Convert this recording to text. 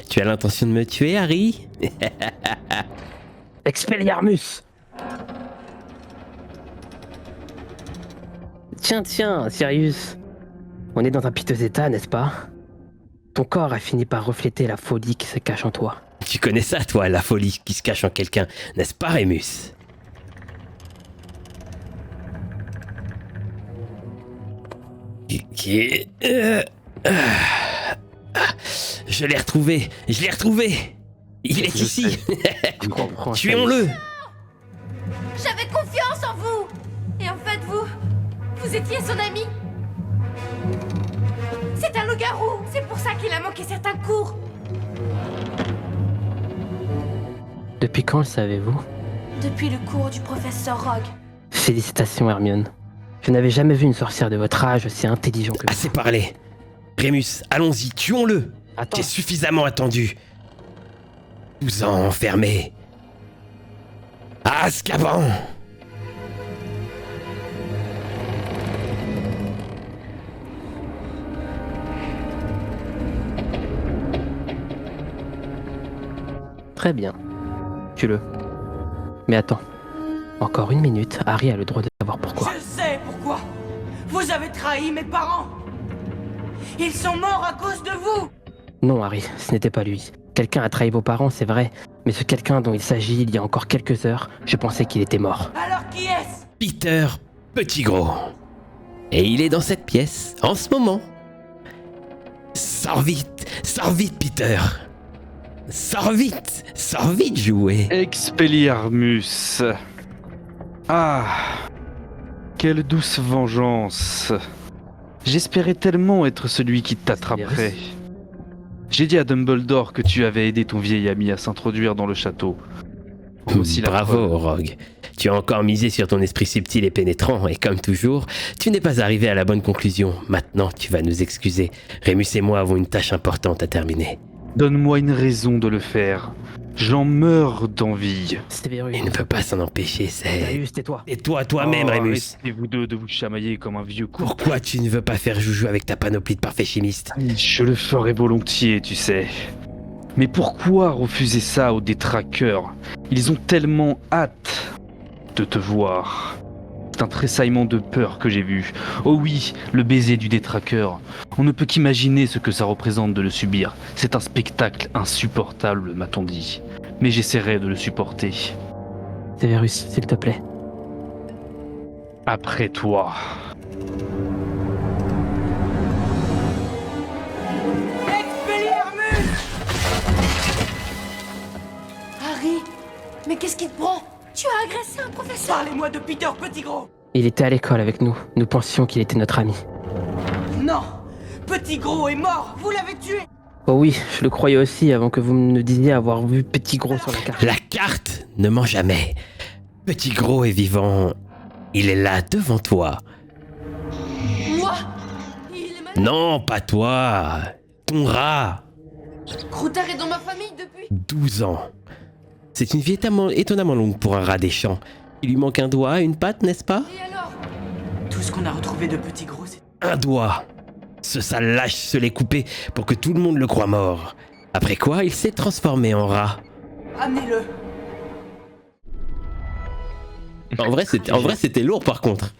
Tu as l'intention de me tuer, Harry? Expelliarmus! Tiens, Sirius. On est dans un piteux état, n'est-ce pas? Ton corps a fini par refléter la folie qui se cache en toi. Tu connais ça, toi, la folie qui se cache en quelqu'un, n'est-ce pas, Rémus? Je l'ai retrouvé, Il est ici. Tuons-le. J'avais confiance en vous. Et en fait, vous étiez son ami. C'est un loup-garou. C'est pour ça qu'il a manqué certains cours. Depuis quand le savez-vous? Depuis le cours du professeur Rogue. Félicitations, Hermione. Je n'avais jamais vu une sorcière de votre âge aussi intelligente que vous. Assez parlé. Rémus, allons-y, tuons-le. Attends. J'ai suffisamment attendu. 12 ans enfermé. À Azkaban. Très bien. Tue-le. Mais attends. Encore une minute, Harry a le droit de savoir pourquoi. Je sais pourquoi. Vous avez trahi mes parents. Ils sont morts à cause de vous. Non, Harry, ce n'était pas lui. Quelqu'un a trahi vos parents, c'est vrai. Mais ce quelqu'un dont il s'agit il y a encore quelques heures, je pensais qu'il était mort. Alors qui est-ce? Peter Pettigrew. Et il est dans cette pièce, en ce moment. Sors vite, Peter. Sors vite, jouet. Expelliarmus. Ah, quelle douce vengeance. J'espérais tellement être celui qui t'attraperait. J'ai dit à Dumbledore que tu avais aidé ton vieil ami à s'introduire dans le château. Aussi la Bravo, preuve. Rogue. Tu as encore misé sur ton esprit subtil et pénétrant, et comme toujours, tu n'es pas arrivé à la bonne conclusion. Maintenant, tu vas nous excuser. Rémus et moi avons une tâche importante à terminer. Donne-moi une raison de le faire. J'en meurs d'envie. Sévérus. Il ne peut pas s'en empêcher, c'est... Sérieux, tais-toi. Et toi, toi-même, Oh, Rémus. arrêtez vous deux de vous chamailler comme un vieux couple. Pourquoi tu ne veux pas faire joujou avec ta panoplie de parfaits chimistes? Je le ferais volontiers, tu sais. Mais pourquoi refuser ça aux détraqueurs? Ils ont tellement hâte de te voir. C'est un tressaillement de peur que j'ai vu. Oh oui, le baiser du détraqueur. On ne peut qu'imaginer ce que ça représente de le subir. C'est un spectacle insupportable, m'a-t-on dit. Mais j'essaierai de le supporter. Sévérus, s'il te plaît. Après toi. Expelliarmus! Harry, mais qu'est-ce qui te prend? Tu as agressé un professeur. Parlez-moi de Peter Pettigrew. Il était à l'école avec nous. Nous pensions qu'il était notre ami. Non, Pettigrew est mort. Vous l'avez tué. Oh oui, je le croyais aussi avant que vous me disiez avoir vu Petit Gros sur la carte. La carte ne ment jamais. Pettigrew est vivant. Il est là devant toi. Moi? Il est malade. Non, pas toi. Ton rat. Croutard est dans ma famille depuis. 12 ans. C'est une vie étonnamment longue pour un rat des champs. Il lui manque un doigt, une patte, n'est-ce pas? Et alors? Tout ce qu'on a retrouvé de Pettigrew, c'est... Un doigt. Ce sale lâche se l'est coupé pour que tout le monde le croie mort. Après quoi, il s'est transformé en rat. Amenez-le. En vrai, c'était lourd par contre.